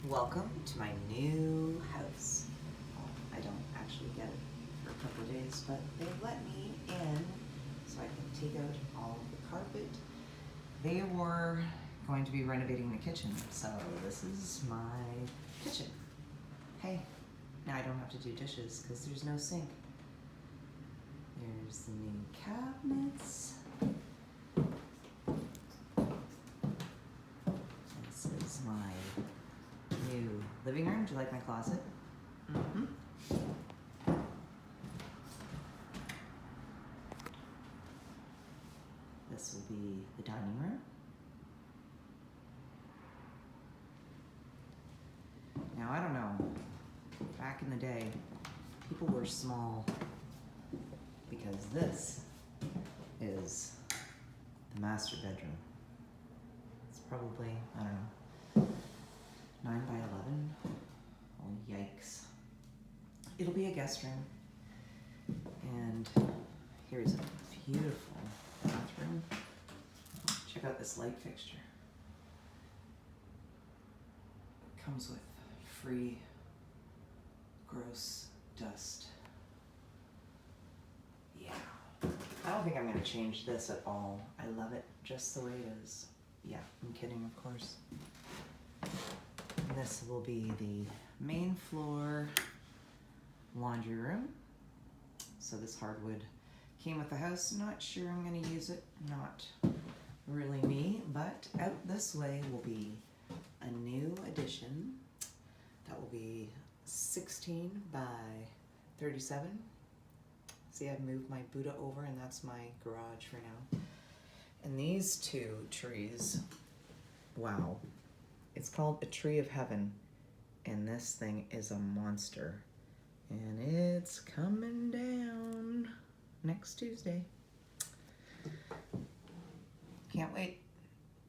Welcome to my new house. Well, I don't actually get it for a couple of days, but they let me in so I can take out all of the carpet. They were going to be renovating the kitchen, so this is my kitchen. Hey, now I don't have to do dishes because there's no sink. There's the new cabinets. This is my new living room. Do you like my closet? Mm-hmm. This will be the dining room. Now, I don't know, back in the day, people were small because this is the master bedroom. It's probably, I don't know, 9 by 11. Oh, yikes. It'll be a guest room. And here's a beautiful bathroom. Check out this light fixture. Comes with free gross dust. Yeah. I don't think I'm going to change this at all. I love it just the way it is. Yeah, I'm kidding, of course. And this will be the main floor laundry room. So this hardwood came with the house. Not sure I'm going to use it. Not really me, but out this way will be a new addition. That will be 16 by 37. See, I've moved my Buddha over and that's my garage for now. And these two trees, wow. It's called a tree of heaven. And this thing is a monster. And it's coming down next Tuesday.